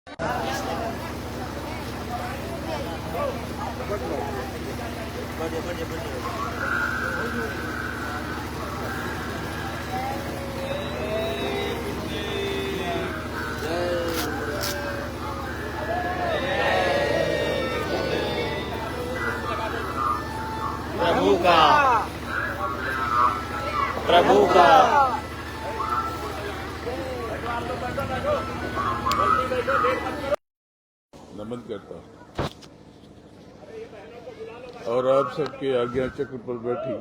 प्रभु का नमन करता हूं और आप सबके आज्ञा चक्र पर बैठी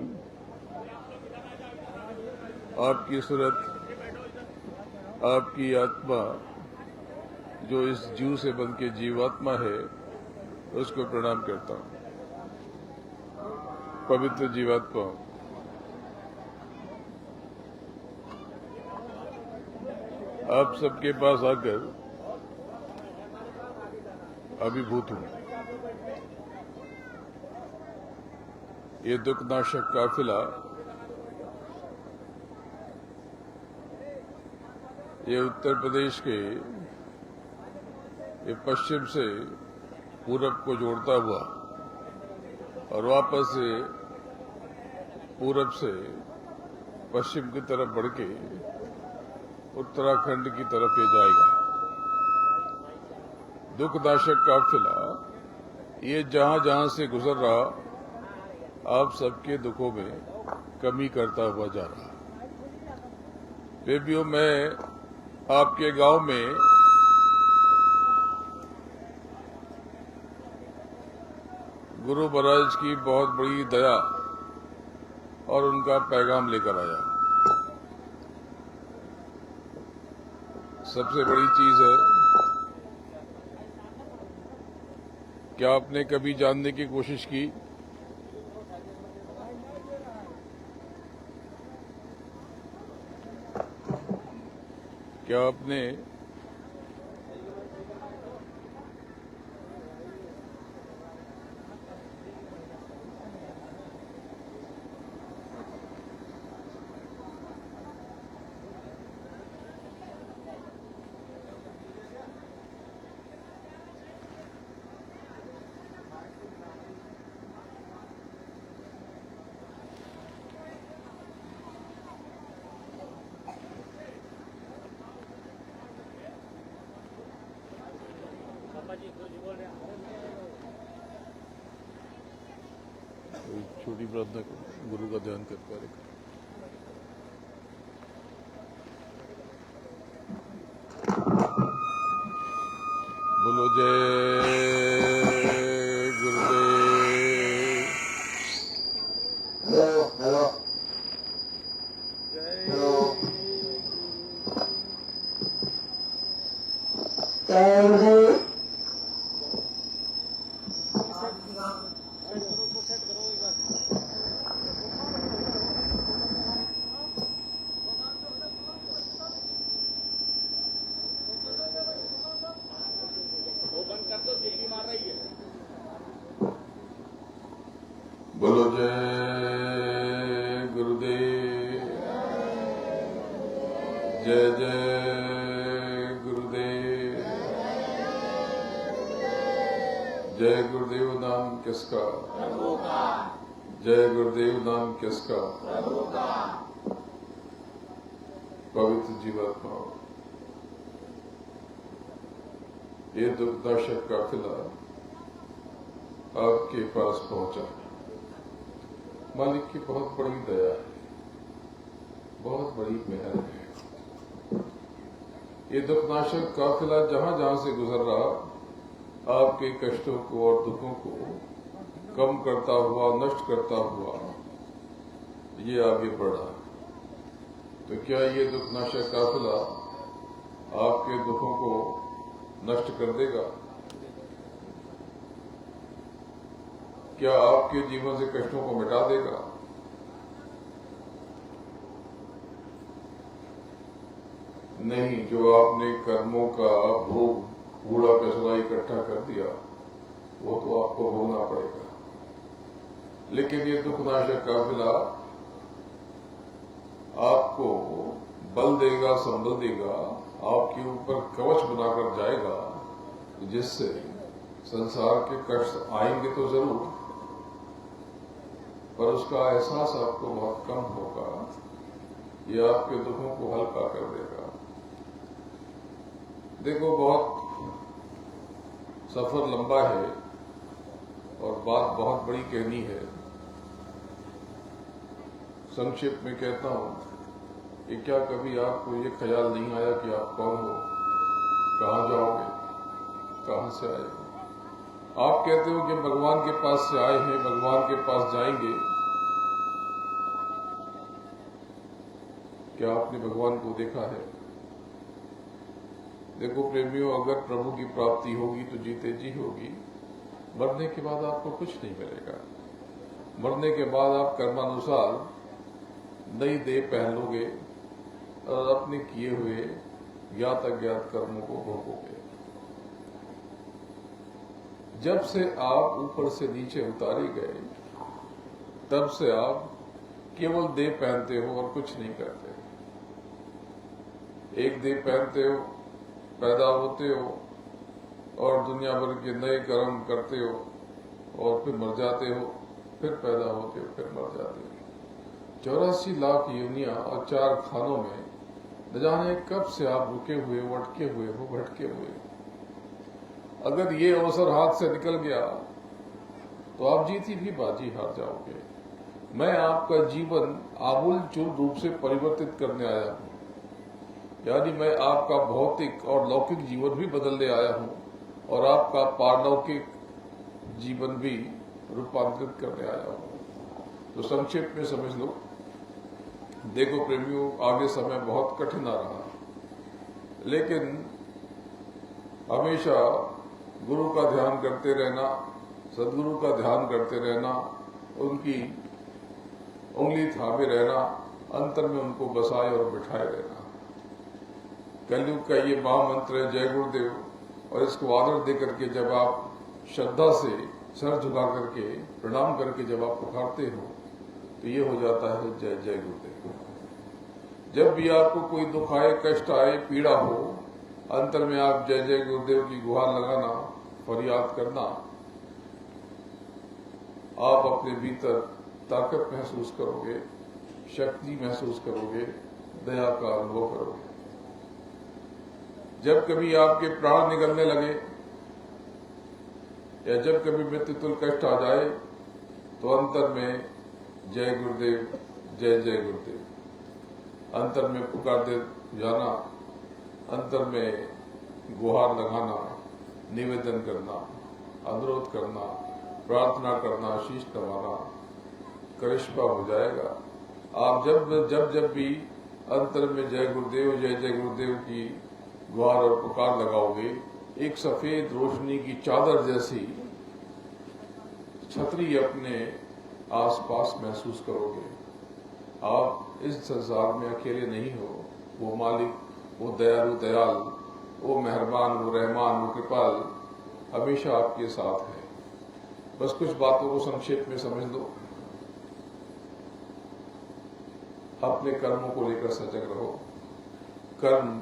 आपकी सूरत, आपकी आत्मा जो इस जीव से बन के जीवात्मा है उसको प्रणाम करता हूं। पवित्र जीवात्मा, आप सबके पास आकर अभिभूत हूं। ये दुखनाशक काफिला ये उत्तर प्रदेश के ये पश्चिम से पूरब को जोड़ता हुआ और वापस से पूरब से पश्चिम की तरफ बढ़ के उत्तराखंड की तरफ ये जाएगा। दुखनाशक काफिला ये जहां जहां से गुजर रहा आप सबके दुखों में कमी करता हुआ जा रहा। बेबियों, मैं आपके गांव में गुरु महाराज की बहुत बड़ी दया और उनका पैगाम लेकर आया। सबसे बड़ी चीज है, क्या आपने कभी जानने की कोशिश की क्या आपने छोटी प्रार्थना करो, गुरु का ध्यान कर कार्य करो। बोलो जय गुरुदेव। बोलो जय गुरुदेव। जय जय गुरुदेव। जय गुरुदेव नाम किसका? प्रभु का। जय गुरुदेव नाम किसका? प्रभु का। पवित्र जीवात्मा, ये दुखनाशक काफिला आपके पास पहुंचा। मालिक की बहुत बड़ी दया है, बहुत बड़ी मेहर है। ये दुखनाशक काफिला जहां जहां से गुजर रहा आपके कष्टों को और दुखों को कम करता हुआ, नष्ट करता हुआ ये आगे बढ़ा। तो क्या ये दुखनाशक काफिला आपके दुखों को नष्ट कर देगा? क्या आपके जीवन से कष्टों को मिटा देगा? नहीं, जो आपने कर्मों का भोग कूड़ा कचरा इकट्ठा कर दिया वो तो आपको भोगना पड़ेगा। लेकिन ये दुखनाशक काफिला आपको बल देगा, संबल देगा, आपके ऊपर कवच बनाकर जाएगा जिससे संसार के कष्ट आएंगे तो जरूर, पर उसका एहसास आपको बहुत कम होगा। ये आपके दुखों को हल्का कर देगा। देखो, बहुत सफर लंबा है और बात बहुत बड़ी कहनी है। संक्षेप में कहता हूं कि क्या कभी आपको ये ख्याल नहीं आया कि आप कौन हो, कहां जाओगे, कहां से आए हो? आप कहते हो कि भगवान के पास से आए हैं, भगवान के पास जाएंगे। क्या आपने भगवान को देखा है? देखो प्रेमियों, अगर प्रभु की प्राप्ति होगी तो जीते जी होगी। मरने के बाद आपको कुछ नहीं मिलेगा। मरने के बाद आप कर्मानुसार नई देह पहन लोगे और अपने किए हुए ज्ञात अज्ञात कर्मों को भोगोगे। जब से आप ऊपर से नीचे उतारे गए, तब से आप केवल देह पहनते हो और कुछ नहीं करते। एक देह पहनते हो, पैदा होते हो और दुनिया भर के नए कर्म करते हो और फिर मर जाते हो, फिर पैदा होते हो, फिर मर जाते हो। 84 लाख योनियां और 4 खानों में न जाने कब से आप रुके हुए, अटके हुए हो, भटके हुए। अगर ये अवसर हाथ से निकल गया तो आप जीती भी बाजी हार जाओगे। मैं आपका जीवन आमूल चूल रूप से परिवर्तित करने आया हूं, यानी मैं आपका भौतिक और लौकिक जीवन भी बदलने आया हूं और आपका पारलौकिक जीवन भी रूपांतरित करने आया हूं। तो संक्षेप में समझ लो। देखो प्रेमियों, आगे समय बहुत कठिन आ रहा, लेकिन हमेशा गुरु का ध्यान करते रहना, सदगुरु का ध्यान करते रहना, उनकी उंगली थामे रहना, अंतर में उनको बसाए और बिठाए रहना। कलयुग का ये महामंत्र है जय गुरुदेव, और इसको आदर दे करके जब आप श्रद्धा से सर झुका करके प्रणाम करके जब आप पुकारते हो तो ये हो जाता है जय जय गुरुदेव। जब भी आपको कोई दुख आए, कष्ट आए, पीड़ा हो, अंतर में आप जय जय गुरुदेव की गुहार लगाना, फरियाद करना, आप अपने भीतर ताकत महसूस करोगे, शक्ति महसूस करोगे, दया का अनुभव करोगे। जब कभी आपके प्राण निकलने लगे या जब कभी मृत्यु तुल्य कष्ट आ जाए तो अंतर में जय गुरुदेव, जय जय गुरुदेव, अंतर में पुकार दे जाना, अंतर में गुहार लगाना, निवेदन करना, अनुरोध करना, प्रार्थना करना, शीश नवाना, करिश्मा हो जाएगा। आप जब भी अंतर में जय गुरुदेव, जय जय गुरुदेव की गुहार और पुकार लगाओगे, एक सफेद रोशनी की चादर जैसी छतरी अपने आसपास महसूस करोगे। आप इस संसार में अकेले नहीं हो। वो मालिक, वो दयालु दयाल, वो मेहरबान, वो रहमान, वो कृपाल हमेशा आपके साथ है। बस कुछ बातों को संक्षेप में समझ लो। अपने कर्मों को लेकर सजग रहो। कर्म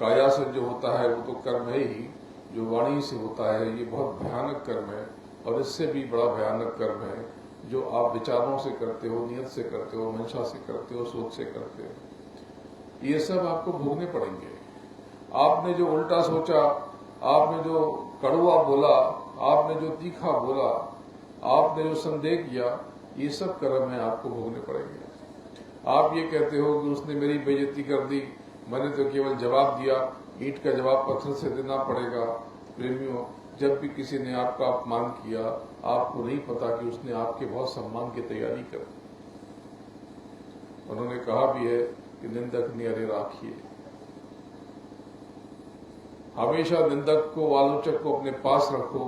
काया से जो होता है वो तो कर्म है ही, जो वाणी से होता है ये बहुत भयानक कर्म है, और इससे भी बड़ा भयानक कर्म है जो आप विचारों से करते हो, नियत से करते हो, मंशा से करते हो, सोच से करते हो। ये सब आपको भोगने पड़ेंगे। आपने जो उल्टा सोचा, आपने जो कड़वा बोला, आपने जो तीखा बोला, आपने जो संदेह किया, ये सब कर्म है, आपको भोगने पड़ेंगे। आप ये कहते हो कि उसने मेरी बेइज्जती कर दी, मैंने तो केवल जवाब दिया, ईंट का जवाब पत्थर से देना पड़ेगा। प्रेमियों, जब भी किसी ने आपका अपमान किया, आपको नहीं पता कि उसने आपके बहुत सम्मान की तैयारी कर। उन्होंने कहा भी है कि निंदक नियरे राखिए। हमेशा निंदक को, आलोचक को अपने पास रखो।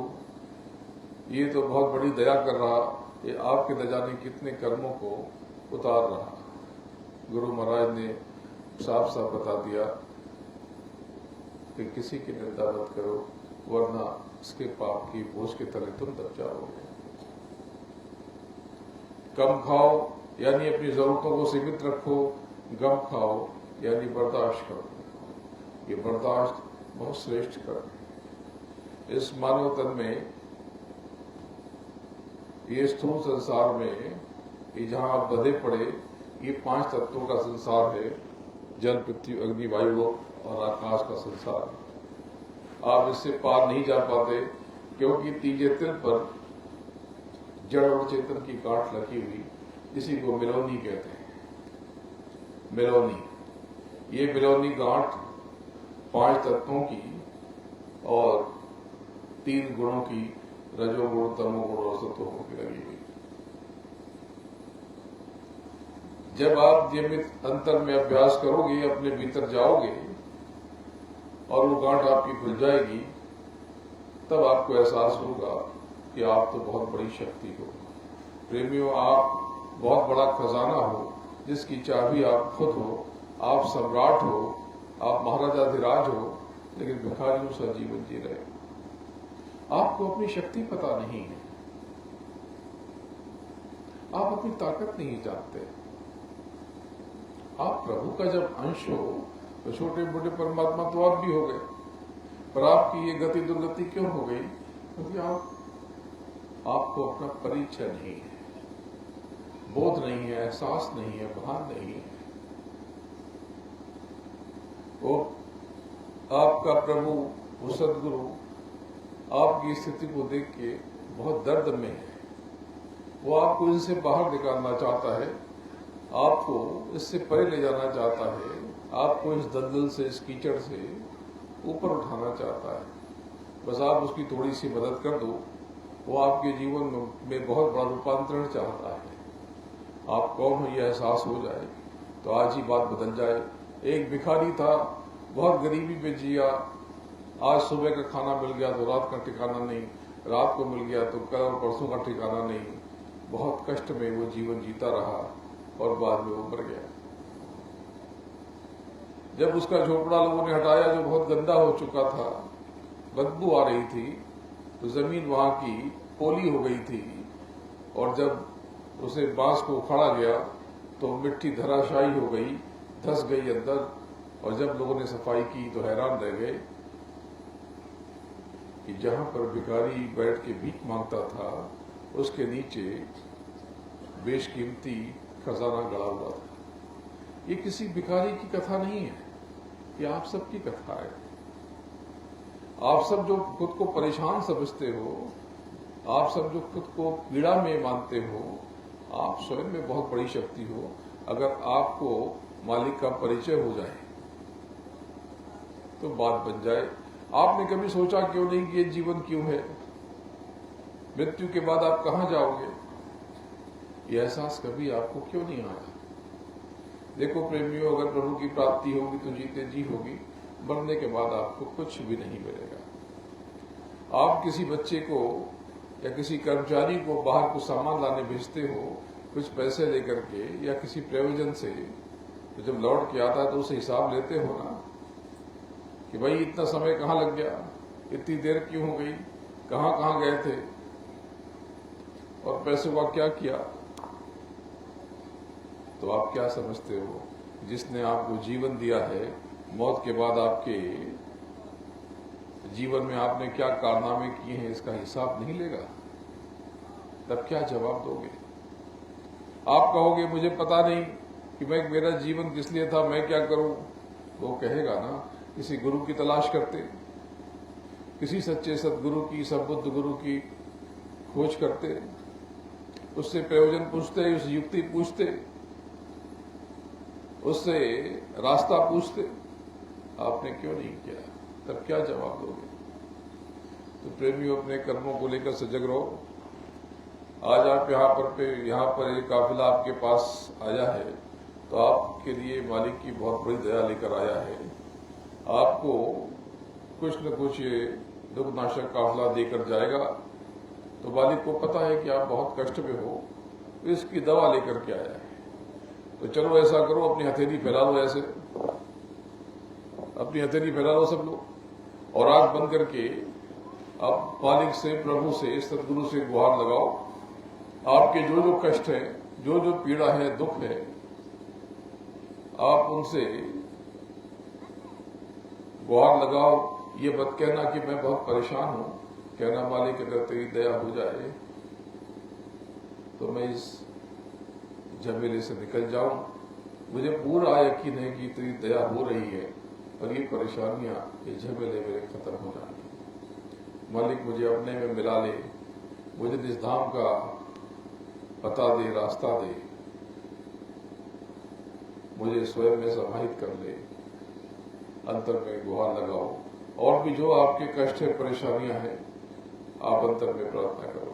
ये तो बहुत बड़ी दया कर रहा, ये आपके न जाने कितने कर्मों को उतार रहा। गुरु महाराज ने साफ साफ बता दिया कि किसी की निंदा मत करो, वरना इसके पाप की बोझ के तले तुम दब जाओगे। कम खाओ यानी अपनी जरूरतों को सीमित रखो, गम खाओ यानी बर्दाश्त करो। ये बर्दाश्त बहुत श्रेष्ठ कर्म है। इस मानव तन में, ये स्थूल संसार में, ये जहां आप बंधे पड़े, ये 5 तत्वों का संसार है। जल, पृथ्वी, अग्नि, वायु और आकाश का संसार। आप इससे पार नहीं जा पाते, क्योंकि तीजे तिल पर जड़ और चेतन की गांठ लगी हुई, इसी को मिलोनी कहते हैं। मिलोनी, ये मिलोनी गांठ 5 तत्वों की और 3 गुणों की, रजोगुण, तमोगुण और सत्वगुण की लगी हुई। जब आप नियमित अंतर में अभ्यास करोगे, अपने भीतर जाओगे और वो गांठ आपकी खुल जाएगी, तब आपको एहसास होगा कि आप तो बहुत बड़ी शक्ति हो। प्रेमियों, आप बहुत बड़ा खजाना हो, जिसकी चाबी आप खुद हो। आप सम्राट हो, आप महाराजाधिराज हो, लेकिन भिखारियों सा जीवन जी रहे। आपको अपनी शक्ति पता नहीं है, आप अपनी ताकत नहीं जानते। आप प्रभु का जब अंश हो, तो छोटे मोटे परमात्मा तो आप भी हो गए, पर आपकी ये गति दुर्गति क्यों हो गई? क्योंकि आपको अपना परिचय नहीं है, बोध नहीं है, एहसास नहीं है, भान नहीं है। वो आपका प्रभु, वो सदगुरु आपकी स्थिति को देख के बहुत दर्द में है। वो आपको इनसे बाहर निकालना चाहता है, आपको इससे परे ले जाना चाहता है, आपको इस दलदल से, इस कीचड़ से ऊपर उठाना चाहता है। बस आप उसकी थोड़ी सी मदद कर दो, वो आपके जीवन में बहुत बड़ा रूपांतरण चाहता है। आप कौन हो ये एहसास हो जाए तो आज ही बात बदल जाए। एक भिखारी था, बहुत गरीबी में जिया। आज सुबह का खाना मिल गया तो रात का ठिकाना नहीं, रात को मिल गया तो कल और परसों का ठिकाना नहीं। बहुत कष्ट में वो जीवन जीता रहा और बाद में वो मर गया। जब उसका झोपड़ा लोगों ने हटाया, जो बहुत गंदा हो चुका था, बदबू आ रही थी, तो जमीन वहां की पोली हो गई थी, और जब उसे बांस को उखाड़ा गया तो मिट्टी धराशायी हो गई, धस गई अंदर। और जब लोगों ने सफाई की तो हैरान रह गए कि जहां पर भिखारी बैठ के भीख मांगता था, उसके नीचे बेशकीमती खजाना गड़ा हुआ था। ये किसी भिखारी की कथा नहीं है, ये आप सबकी कथा है। आप सब जो खुद को परेशान समझते हो, आप सब जो खुद को पीड़ा में मानते हो, आप स्वयं में बहुत बड़ी शक्ति हो। अगर आपको मालिक का परिचय हो जाए तो बात बन जाए। आपने कभी सोचा क्यों नहीं कि ये जीवन क्यों है? मृत्यु के बाद आप कहां जाओगे? ये एहसास कभी आपको क्यों नहीं आया? देखो प्रेमियों, अगर प्रभु की प्राप्ति होगी तो जीते जी होगी, मरने के बाद आपको कुछ भी नहीं मिलेगा। आप किसी बच्चे को या किसी कर्मचारी को बाहर कुछ सामान लाने भेजते हो, कुछ पैसे लेकर के या किसी प्रयोजन से, तो जब लौट के आता है तो उसे हिसाब लेते हो ना कि भाई इतना समय कहाँ लग गया, इतनी देर क्यों हो गई, कहाँ कहाँ गए थे और पैसों का क्या किया। तो आप क्या समझते हो, जिसने आपको जीवन दिया है, मौत के बाद आपके जीवन में आपने क्या कारनामे किए हैं, इसका हिसाब नहीं लेगा? तब क्या जवाब दोगे? आप कहोगे मुझे पता नहीं कि मेरा जीवन किस लिए था, मैं क्या करूं। वो कहेगा ना, किसी गुरु की तलाश करते, किसी सच्चे सदगुरु की, सबुद्ध गुरु की खोज करते, उससे प्रयोजन पूछते, उससे युक्ति पूछते, उससे रास्ता पूछते। आपने क्यों नहीं किया? तब क्या जवाब दोगे? तो प्रेमियों, अपने कर्मों को लेकर सजग रहो। आज आप यहाँ पर एक काफिला आपके पास आया है, तो आपके लिए मालिक की बहुत बड़ी दया लेकर आया है। आपको कुछ न कुछ ये दुखनाशक काफिला देकर जाएगा। तो मालिक को पता है कि आप बहुत कष्ट में हो, तो इसकी दवा लेकर के आया है। तो चलो ऐसा करो, अपनी हथेली फैला लो, ऐसे अपनी हथेली फैला लो सब लोग, और आंख बंद करके आप मालिक से, प्रभु से, सदगुरु से गुहार लगाओ। आपके जो जो कष्ट है, जो जो पीड़ा है, दुख है, आप उनसे गुहार लगाओ, ये मत कहना कि मैं बहुत परेशान हूं, कहना मालिक अगर तेरी दया हो जाए तो मैं इस झमेले से निकल जाऊं। मुझे पूरा यकीन है कि तेरी दया हो रही है और ये परेशानियां, ये झमेले मेरे खत्म हो जाएंगे। मालिक मुझे अपने में मिला ले, मुझे इस धाम का पता दे, रास्ता दे, मुझे स्वयं में समाहित कर ले, अंतर में गुहार लगाओ। और भी जो आपके कष्ट है, परेशानियां हैं, आप अंतर में प्रार्थना करो।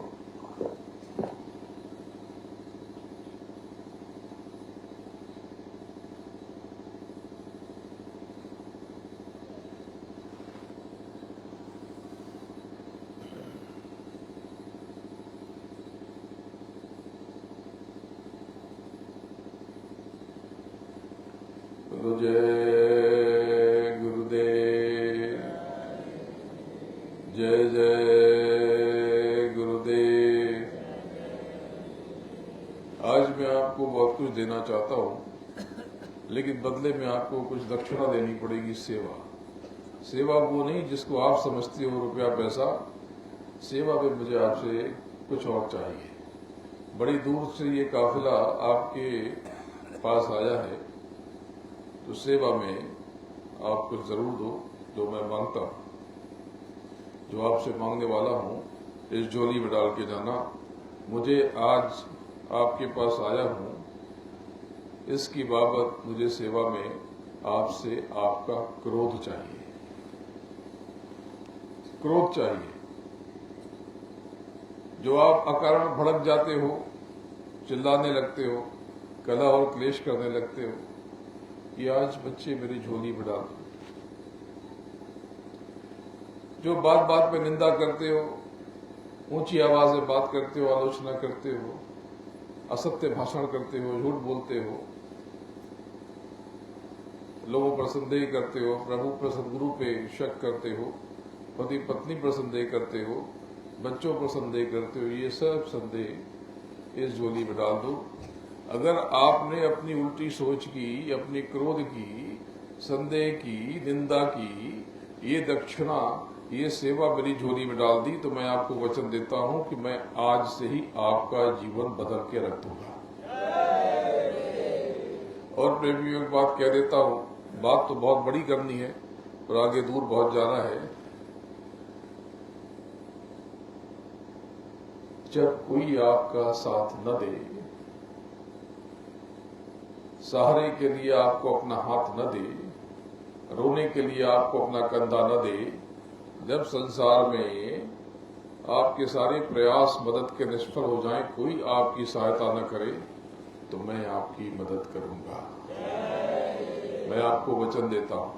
तो जय गुरुदेव, जय जय गुरुदेव। आज मैं आपको बहुत कुछ देना चाहता हूं, लेकिन बदले में आपको कुछ दक्षिणा देनी पड़ेगी। सेवा, सेवा वो नहीं जिसको आप समझते हो रुपया पैसा। सेवा में मुझे आपसे कुछ और चाहिए। बड़ी दूर से ये काफिला आपके पास आया है, तो सेवा में आप कुछ जरूर दो जो मैं मांगता हूं। जो आपसे मांगने वाला हूं, इस झोली में डाल के जाना। मुझे आज आपके पास आया हूं, इसकी बाबत मुझे सेवा में आपसे आपका क्रोध चाहिए, क्रोध चाहिए। जो आप अकारण भड़क जाते हो, चिल्लाने लगते हो, कलह और क्लेश करने लगते हो, कि आज बच्चे मेरी झोली में डाल दो। जो बात बात पे निंदा करते हो, ऊंची आवाज में बात करते हो, आलोचना करते हो, असत्य भाषण करते हो, झूठ बोलते हो, लोगों पर संदेह करते हो, प्रभु पर सदगुरु पे शक करते हो, पति पत्नी पर संदेह करते हो, बच्चों पर संदेह करते हो, ये सब संदेह इस झोली में डाल दो। अगर आपने अपनी उल्टी सोच की, अपनी क्रोध की, संदेह की, निंदा की, ये दक्षिणा, ये सेवा मेरी झोली में डाल दी, तो मैं आपको वचन देता हूं कि मैं आज से ही आपका जीवन बदल के रख दूंगा। और प्रेमियों एक बात कह देता हूं, बात तो बहुत बड़ी करनी है और आगे दूर बहुत जाना है। जब कोई आपका साथ न दे, सहारे के लिए आपको अपना हाथ न दे, रोने के लिए आपको अपना कंधा न दे, जब संसार में आपके सारे प्रयास मदद के निष्फल हो जाएं, कोई आपकी सहायता न करे, तो मैं आपकी मदद करूंगा। मैं आपको वचन देता हूं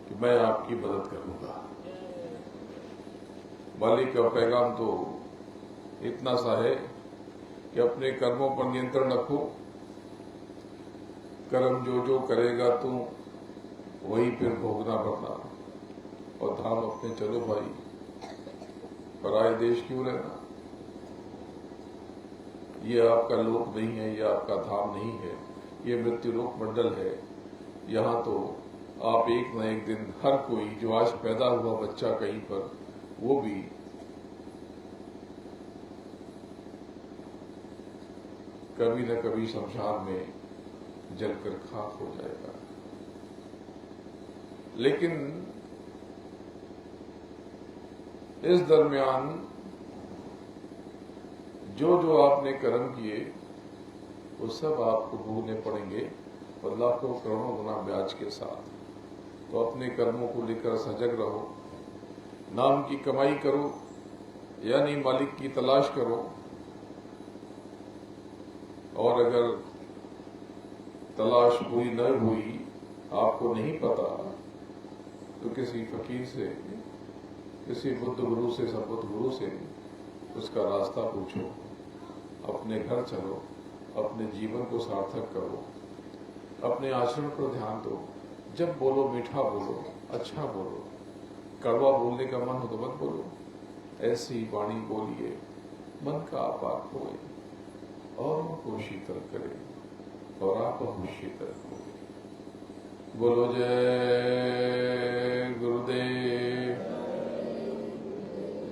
कि मैं आपकी मदद करूंगा। मालिक का पैगाम तो इतना सा है कि अपने कर्मों पर नियंत्रण रखो। कर्म जो जो करेगा तू, वही फिर भोगना पड़ना। और धाम अपने चलो भाई, पराये देश क्यों रहना। ये आपका लोक नहीं है, ये आपका धाम नहीं है, ये मृत्यु लोक मंडल है। यहाँ तो आप एक न एक दिन, हर कोई जो आज पैदा हुआ बच्चा कहीं पर, वो भी कभी न कभी शमशान में जलकर खाक हो जाएगा। लेकिन इस दरमियान जो जो आपने कर्म किए, वो सब आपको भोगने पड़ेंगे, और लाखों करोड़ों गुना ब्याज के साथ। तो अपने कर्मों को लेकर सजग रहो, नाम की कमाई करो, यानी मालिक की तलाश करो। और अगर तलाश पूरी न हुई, आपको नहीं पता, तो किसी फकीर से, किसी बुद्ध गुरु से, सद्बुद्ध गुरु से उसका रास्ता पूछो। अपने घर चलो, अपने जीवन को सार्थक करो, अपने आचरण पर ध्यान दो। जब बोलो मीठा बोलो, अच्छा बोलो, कड़वा बोलने का मन हो तो मत बोलो। ऐसी वाणी बोलिए मन का आपात होए, और को शीतल करे और आप शीतल होए। बोलो जय गुरुदेव,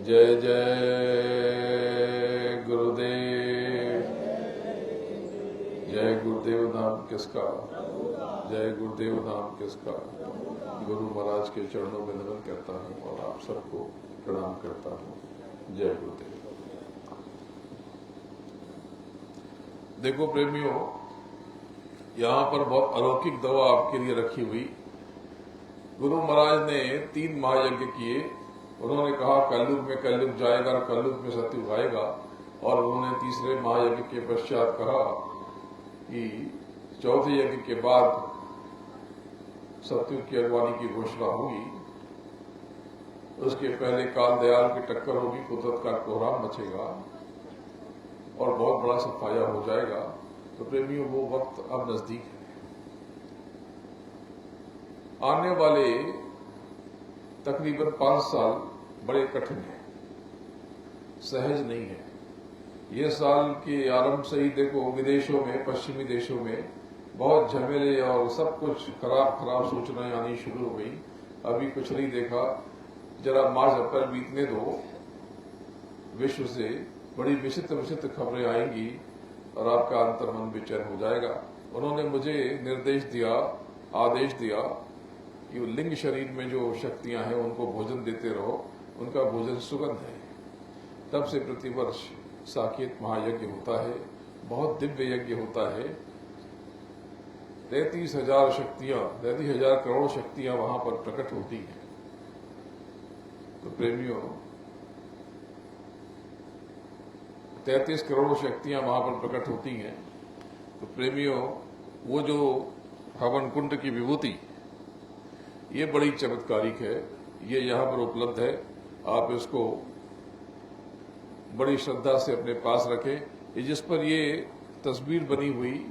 जय जय गुरुदेव। जय गुरुदेव नाम किसका, जय गुरुदेव नाम किसका। गुरु महाराज के चरणों में नमन करता हूँ और आप सबको प्रणाम करता हूँ। जय गुरुदेव। देखो प्रेमियों, यहाँ पर बहुत अलौकिक दवा आपके लिए रखी हुई। गुरु महाराज ने 3 महायज्ञ किए। उन्होंने कहा कलयुग में कलयुग जाएगा और कलयुग में सतयुग आएगा। और उन्होंने तीसरे महायज्ञ के पश्चात कहा कि चौथे यज्ञ के बाद सतयुग की अगवानी की घोषणा होगी। उसके पहले काल दयाल की टक्कर होगी, कुदरत का कोहराम मचेगा और बहुत बड़ा सफाया हो जाएगा। तो प्रेमियों, वो वक्त अब नजदीक है। आने वाले तकरीबन 5 साल बड़े कठिन हैं, सहज नहीं है। ये साल के आरंभ से ही देखो विदेशों में, पश्चिमी देशों में बहुत झमेले और सब कुछ खराब सूचनाएं आनी शुरू हो गई। अभी कुछ नहीं देखा, जरा मार्च अप्रैल बीतने दो, विश्व से बड़ी विचित्र खबरें आएंगी और आपका अंतर्मन बेचैन हो जाएगा। उन्होंने मुझे निर्देश दिया, आदेश दिया कि लिंग शरीर में जो शक्तियां हैं उनको भोजन देते रहो, उनका भोजन सुगंध है। तब से प्रतिवर्ष साकेत महायज्ञ होता है, बहुत दिव्य यज्ञ होता है। 33,000 शक्तियां, 33,000 करोड़ शक्तियां वहां पर प्रकट होती हैं। तो प्रेमियों, 33 करोड़ शक्तियां वहां पर प्रकट होती हैं। तो प्रेमियों, वो जो हवन कुंड की विभूति, ये बड़ी चमत्कारिक है। ये यहाँ पर उपलब्ध है। आप इसको बड़ी श्रद्धा से अपने पास रखें। ये जिस पर ये तस्वीर बनी हुई,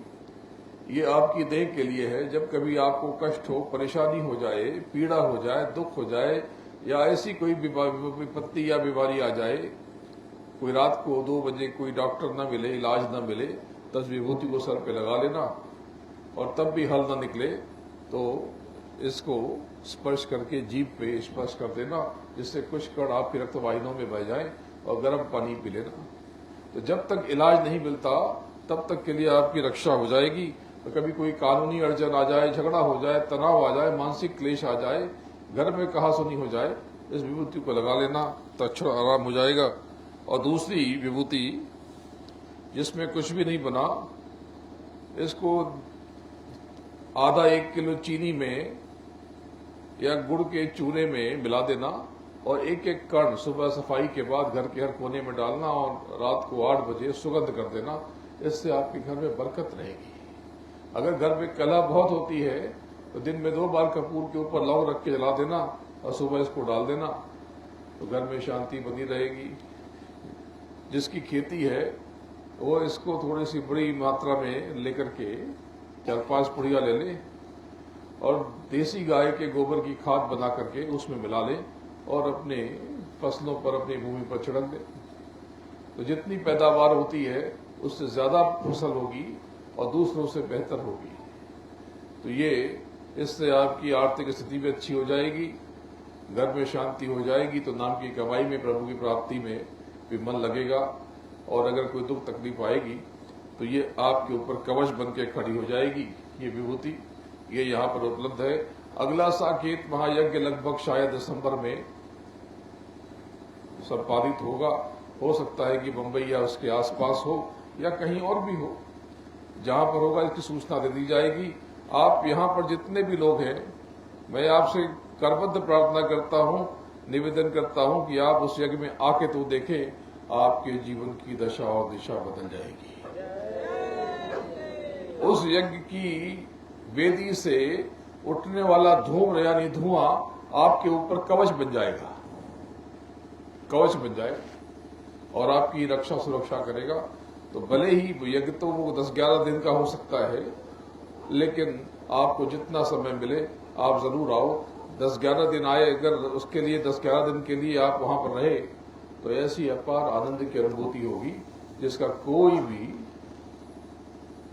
ये आपकी देह के लिए है। जब कभी आपको कष्ट हो, परेशानी हो जाए, पीड़ा हो जाए, दुख हो जाए, या ऐसी कोई विपत्ति या बीमारी आ जाए, कोई रात को 2 बजे कोई डॉक्टर न मिले, इलाज न मिले, तो इस विभूति को सर पे लगा लेना और तब भी हल न निकले तो इसको स्पर्श करके जीभ पे स्पर्श कर देना, जिससे कुछ कण आपकी रक्त वाहिनियों में बह जाए, और गर्म पानी पी लेना। तो जब तक इलाज नहीं मिलता तब तक के लिए आपकी रक्षा हो जाएगी। तो कभी कोई कानूनी अड़चन आ जाए, झगड़ा हो जाए, तनाव आ जाए, मानसिक क्लेश आ जाए, घर में कहासुनी हो जाए, इस विभूति को लगा लेना तो अच्छा आराम हो जाएगा। और दूसरी विभूति जिसमें कुछ भी नहीं बना, इसको आधा 1 किलो चीनी में या गुड़ के चूरे में मिला देना और एक एक कण सुबह सफाई के बाद घर के हर कोने में डालना और रात को 8 बजे सुगंध कर देना। इससे आपके घर में बरकत रहेगी। अगर घर में कलह बहुत होती है तो दिन में 2 बार कपूर के ऊपर लौंग रख के जला देना और सुबह इसको डाल देना, तो घर में शांति बनी रहेगी। जिसकी खेती है वो इसको थोड़ी सी बड़ी मात्रा में लेकर के 4-5 पुड़िया ले ले और देसी गाय के गोबर की खाद बना करके उसमें मिला ले और अपने फसलों पर, अपनी भूमि पर छिड़क दे। तो जितनी पैदावार होती है उससे ज्यादा फसल होगी और दूसरों से बेहतर होगी। तो ये इससे आपकी आर्थिक स्थिति भी अच्छी हो जाएगी, घर में शांति हो जाएगी, तो नाम की कमाई में, प्रभु की प्राप्ति में भी मन लगेगा। और अगर कोई दुख तकलीफ आएगी तो ये आपके ऊपर कवच बन के खड़ी हो जाएगी। ये विभूति ये यहाँ पर उपलब्ध है। अगला साकेत महायज्ञ लगभग शायद दिसंबर में संपादित होगा। हो सकता है कि मुंबई या उसके आसपास हो या कहीं और भी हो। जहां पर होगा इसकी सूचना दे दी जाएगी। आप यहाँ पर जितने भी लोग हैं, मैं आपसे करबद्ध प्रार्थना करता हूँ, निवेदन करता हूँ कि आप उस यज्ञ में आके तो देखें, आपके जीवन की दशा और दिशा बदल जाएगी। उस यज्ञ की वेदी से उठने वाला धूम यानी धुआं आपके ऊपर कवच बन जाएगा, कवच बन जाए और आपकी रक्षा सुरक्षा करेगा। तो भले ही यज्ञ तो वो 10-11 दिन का हो सकता है, लेकिन आपको जितना समय मिले आप जरूर आओ। 10-11 दिन आए, अगर उसके लिए 10-11 दिन के लिए आप वहां पर रहे तो ऐसी अपार आनंद की अनुभूति होगी जिसका कोई भी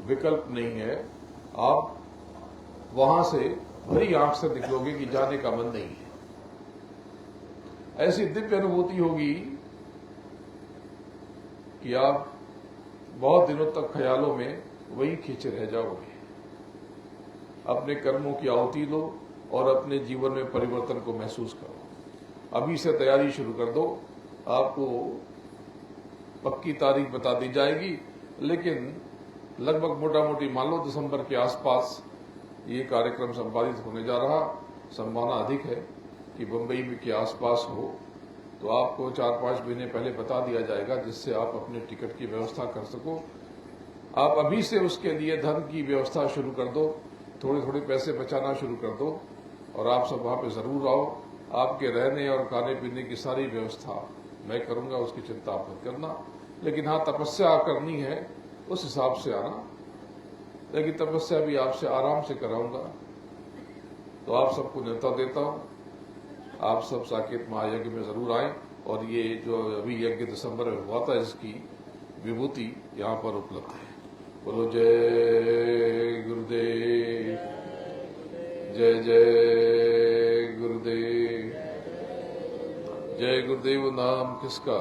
विकल्प नहीं है। आप वहां से भरी आंख से निकलोगे कि जाने का मन नहीं है। ऐसी दिव्य अनुभूति होगी कि आप बहुत दिनों तक ख्यालों में वही खींचे रह जाओगे। अपने कर्मों की आहुति लो और अपने जीवन में परिवर्तन को महसूस करो। अभी से तैयारी शुरू कर दो। आपको पक्की तारीख बता दी जाएगी, लेकिन लगभग मोटा मोटी मान लो दिसंबर के आसपास ये कार्यक्रम संपादित होने जा रहा। संभावना अधिक है कि बंबई में के आसपास हो, तो आपको 4-5 महीने पहले बता दिया जाएगा, जिससे आप अपने टिकट की व्यवस्था कर सको। आप अभी से उसके लिए धन की व्यवस्था शुरू कर दो, थोड़े थोड़े पैसे बचाना शुरू कर दो और आप सब वहां पे जरूर आओ। आपके रहने और खाने पीने की सारी व्यवस्था मैं करूंगा, उसकी चिंता आप मत करना। लेकिन हाँ, तपस्या करनी है उस हिसाब से आना, लेकिन तपस्या भी आपसे आराम से कराऊंगा। तो आप सबको न्योता देता हूं, आप सब साकेत महायज्ञ में जरूर आए और ये जो अभी यज्ञ दिसंबर में हुआ था, इसकी विभूति यहाँ पर उपलब्ध है। बोलो जय गुरुदेव, जय जय गुरुदेव। जय गुरुदेव नाम किसका?